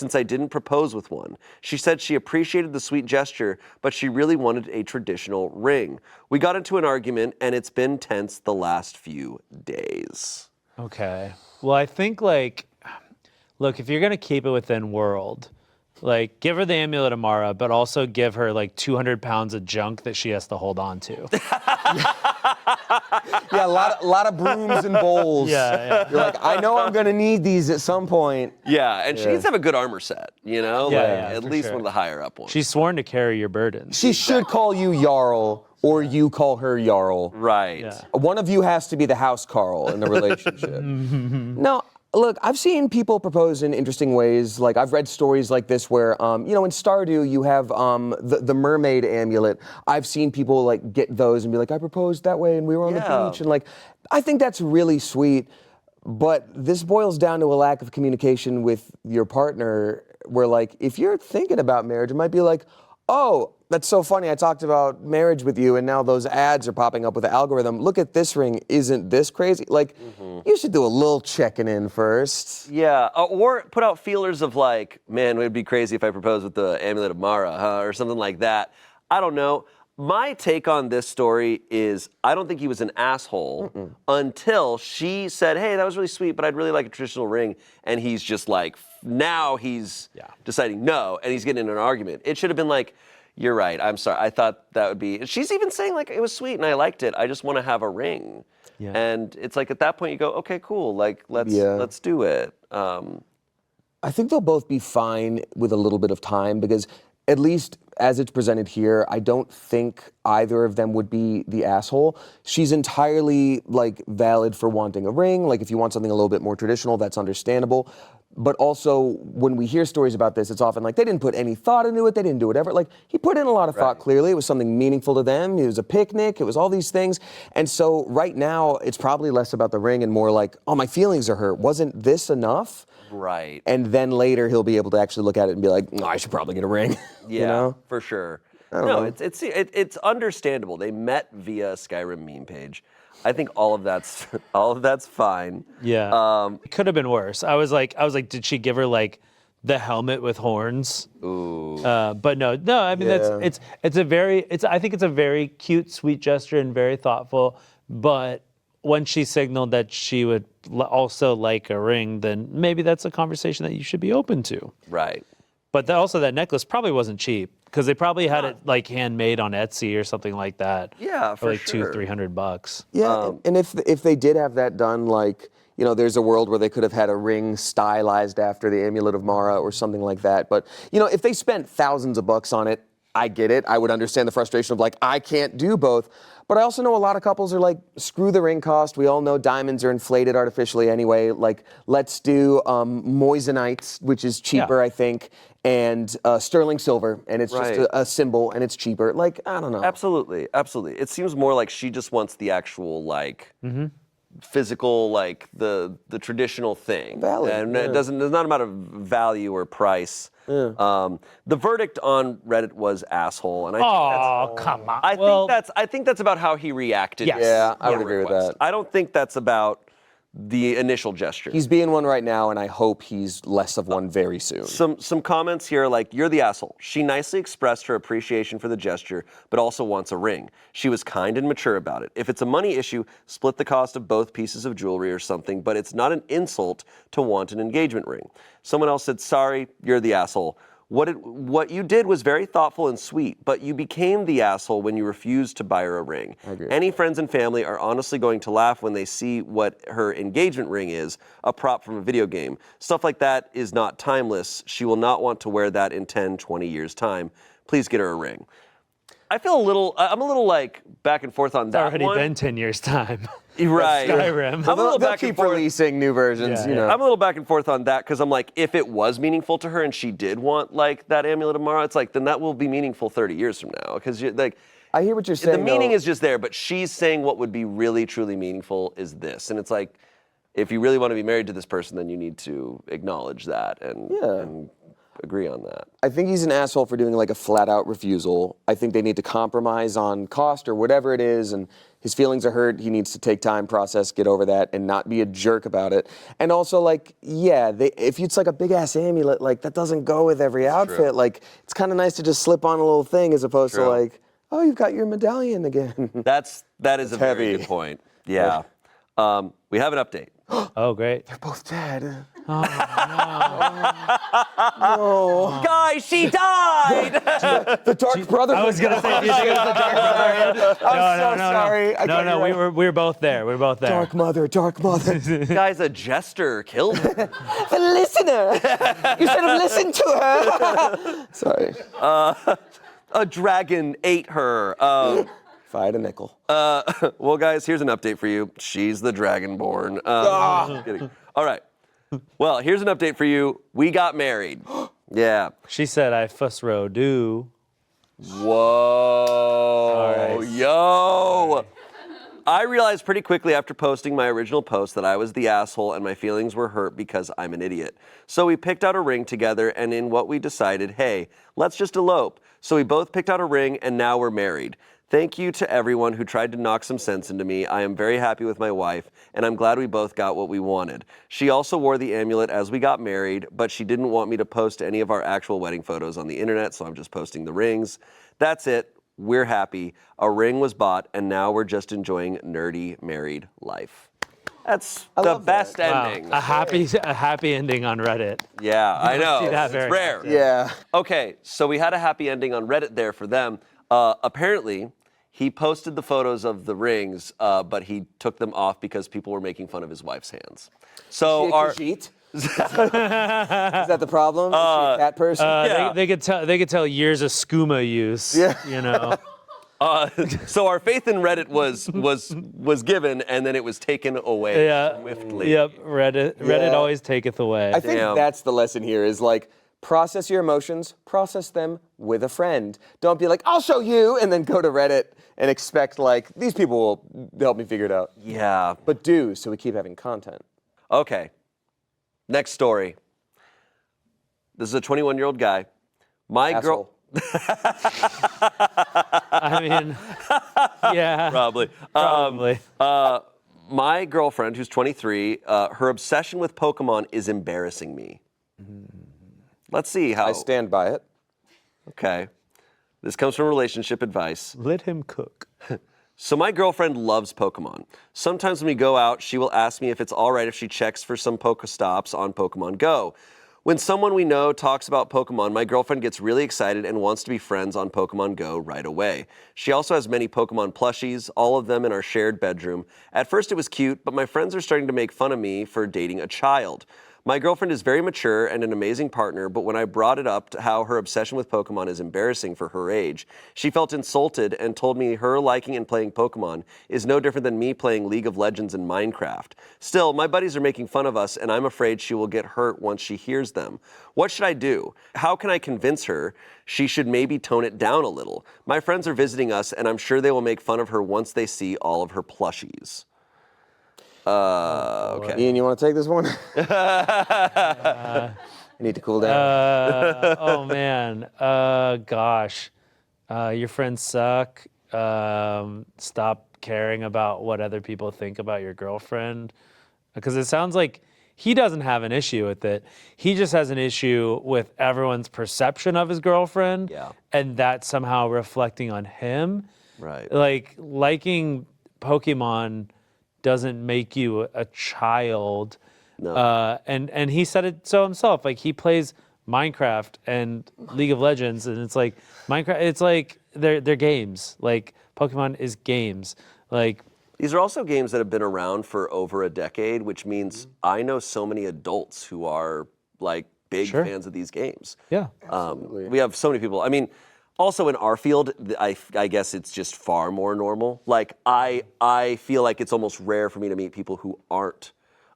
since I didn't propose with one. She said she appreciated the sweet gesture, but she really wanted a traditional ring. We got into an argument, and it's been tense the last few days. Okay. Well, I think, like, look, if you're going to keep it within world, like, give her the amulet of Mara, but also give her, like, 200 pounds of junk that she has to hold on to. Yeah, a lot of brooms and bowls. Yeah. You're like, I know I'm going to need these at some point. Yeah, and she needs to have a good armor set, you know? Yeah, like, yeah, at for least sure. one of the higher up ones. She's sworn to carry your burdens. She should call you Jarl, or you call her Jarl. right. Yeah. One of you has to be the house Carl in the relationship. No, look, I've seen people propose in interesting ways. Like, I've read stories like this where, in Stardew, you have the mermaid amulet. I've seen people, like, get those and be like, I proposed that way, and we were on the beach. And, like, I think that's really sweet. But this boils down to a lack of communication with your partner where, like, if you're thinking about marriage, it might be like, oh, that's so funny. I talked about marriage with you, and now those ads are popping up with the algorithm. Look at this ring. Isn't this crazy? Like, you should do a little checking in first. Yeah, or put out feelers of like, man, it would be crazy if I proposed with the amulet of Mara, huh? Or something like that. I don't know. My take on this story is I don't think he was an asshole until she said, hey, that was really sweet, but I'd really like a traditional ring. And he's just like, now he's deciding no, and he's getting in an argument. It should have been like, you're right, I'm sorry. I thought that would be, she's even saying like, it was sweet and I liked it. I just want to have a ring. Yeah. And it's like at that point you go, okay, cool, like let's do it. I think they'll both be fine with a little bit of time because at least as it's presented here, I don't think either of them would be the asshole. She's entirely like valid for wanting a ring. Like if you want something a little bit more traditional, that's understandable. But also when we hear stories about this, it's often like they didn't put any thought into it. They didn't do whatever. Like he put in a lot of thought, clearly. It was something meaningful to them. It was a picnic. It was all these things. And so right now it's probably less about the ring and more like, oh, my feelings are hurt. Wasn't this enough? Right. And then later he'll be able to actually look at it and be like, no, I should probably get a ring. Yeah, you know? for sure. don't No, know. it's understandable. They met via Skyrim meme page. I think all of that's fine. Yeah. It could have been worse. I was like, did she give her like the helmet with horns? Ooh. But no. I mean, Yeah. I think it's a very cute, sweet gesture and very thoughtful. But when she signaled that she would also like a ring, then maybe that's a conversation that you should be open to. Right. But also that necklace probably wasn't cheap because they probably had it like handmade on Etsy or something like that. Yeah, for like sure. $200-300. Yeah, and if they did have that done, like, you know, there's a world where they could have had a ring stylized after the Amulet of Mara or something like that. But, you know, if they spent thousands of bucks on it, I get it. I would understand the frustration of like, I can't do both. But I also know a lot of couples are like, screw the ring cost. We all know diamonds are inflated artificially anyway. Like, let's do moissanite, which is cheaper, I think, and sterling silver, and it's just a symbol, and it's cheaper. Like, I don't know. Absolutely. It seems more like she just wants the actual like physical, like the traditional thing. Valid, And yeah. it doesn't. There's not a matter of value or price. The verdict on Reddit was asshole, and I think that's, Come on. I think that's about how he reacted. Yes. to Yeah, I the would agree with request. that. I don't think that's about the initial gesture. He's being one right now, and I hope he's less of one very soon. Some comments here like, you're the asshole. She nicely expressed her appreciation for the gesture, but also wants a ring. She was kind and mature about it. If it's a money issue, split the cost of both pieces of jewelry or something, but it's not an insult to want an engagement ring. Someone else said, sorry, you're the asshole. What you did was very thoughtful and sweet, but you became the asshole when you refused to buy her a ring. I agree. Any friends and family are honestly going to laugh when they see what her engagement ring is, a prop from a video game. Stuff like that is not timeless. She will not want to wear that in 10, 20 years' time. Please get her a ring. I feel I'm a little like back and forth on It's that already one. been 10 years' time. Right. Skyrim. I'm a little They'll back and keep forth. releasing new versions, Yeah, you know. I'm a little back and forth on that because I'm like, if it was meaningful to her and she did want like that amulet of Mara, it's like then that will be meaningful 30 years from now because like I hear what you're saying. the meaning though. is just there, but she's saying what would be really truly meaningful is this, and it's like, if you really want to be married to this person, then you need to acknowledge that and agree on that. I think he's an asshole for doing like a flat out refusal. I think they need to compromise on cost or whatever it is, and his feelings are hurt. He needs to take time, process, get over that, and not be a jerk about it. And also, like, yeah, if it's like a big ass amulet, like that doesn't go with every outfit. True. Like, it's kind of nice to just slip on a little thing as opposed to True. like, oh, you've got your medallion again. That is a very heavy. good point. Yeah. We have an update. Oh, great. They're both dead. Guys, she died! The Dark Brother. I was gonna say, do you think it was the Dark Brother? I'm so sorry. I got you we right. were both there. We were both there. Dark Mother, Dark Mother. Guys, a jester killed her. The listener. You should have listened to her. Sorry. A dragon ate her. If I had a nickel. Well, guys, here's an update for you. She's the Dragonborn. Just kidding. All right. Well, here's an update for you. We got married. Yeah. She said, "I fuss row do." Whoa. Sorry. Yo. I realized pretty quickly after posting my original post that I was the asshole and my feelings were hurt because I'm an idiot. So we picked out a ring together, and in what we decided, hey, let's just elope. So we both picked out a ring, and now we're married. Thank you to everyone who tried to knock some sense into me. I am very happy with my wife, and I'm glad we both got what we wanted. She also wore the amulet as we got married, but she didn't want me to post any of our actual wedding photos on the internet, so I'm just posting the rings. That's it. We're happy. A ring was bought, and now we're just enjoying nerdy married life. That's the love that. best Wow. ending. A happy ending on Reddit. Yeah, I know. see that It's very rare. often. Yeah. Okay, so we had a happy ending on Reddit there for them. Apparently, he posted the photos of the rings, but he took them off because people were making fun of his wife's hands. So Is that the problem? Is she a cat person? Yeah. They could tell years of skooma use. Yeah. You know. so our faith in Reddit was given, and then it was taken away Yeah. swiftly. Yep. Reddit Yeah. always taketh away. I think Damn. that's the lesson here is like, process your emotions, process them with a friend. Don't be like, I'll show you, and then go to Reddit and expect like, these people will help me figure it out. Yeah. But do, so we keep having content. Okay. Next story. This is a 21-year-old guy. My girl. I mean, yeah. Probably. Probably. My girlfriend, who's 23, her obsession with Pokemon is embarrassing me. Let's see how. I stand by it. Okay. This comes from relationship advice. Let him cook. So my girlfriend loves Pokemon. Sometimes when we go out, she will ask me if it's all right if she checks for some Pokestops on Pokemon Go. When someone we know talks about Pokemon, my girlfriend gets really excited and wants to be friends on Pokemon Go right away. She also has many Pokemon plushies, all of them in our shared bedroom. At first it was cute, but my friends are starting to make fun of me for dating a child. My girlfriend is very mature and an amazing partner, but when I brought it up to how her obsession with Pokemon is embarrassing for her age, she felt insulted and told me her liking and playing Pokemon is no different than me playing League of Legends and Minecraft. Still, my buddies are making fun of us, and I'm afraid she will get hurt once she hears them. What should I do? How can I convince her she should maybe tone it down a little? My friends are visiting us, and I'm sure they will make fun of her once they see all of her plushies. Okay. Ian, you want to take this one? I need to cool down. Oh man. Gosh. Your friends suck. Stop caring about what other people think about your girlfriend. Because it sounds like he doesn't have an issue with it. He just has an issue with everyone's perception of his girlfriend. Yeah. And that somehow reflecting on him. Right. Like liking Pokemon doesn't make you a child. No. And he said it so himself. Like he plays Minecraft and League of Legends, and it's like Minecraft. It's like they're games. Like Pokemon is games. Like These are also games that have been around for over a decade, which means I know so many adults who are like big Sure. fans of these games. yeah. We have so many people. I mean, also in our field, I guess it's just far more normal. Like I feel like it's almost rare for me to meet people who aren't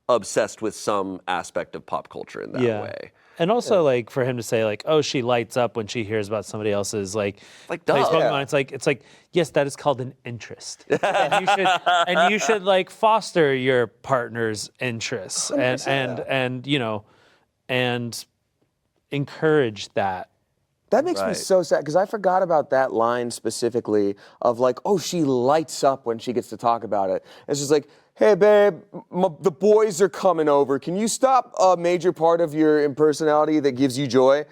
obsessed with some aspect of pop culture in that way. And also, like, for him to say, like, oh, she lights up when she hears about somebody else's, like Like, plays duh. Pokemon. Yeah. It's like, yes, that is called an interest. and you should like foster your partner's interests. And you know, and encourage that. That makes me Right. so sad because I forgot about that line specifically of like, oh, she lights up when she gets to talk about it. It's just like, hey, babe, the boys are coming over. Can you stop a major part of your impersonality that gives you joy?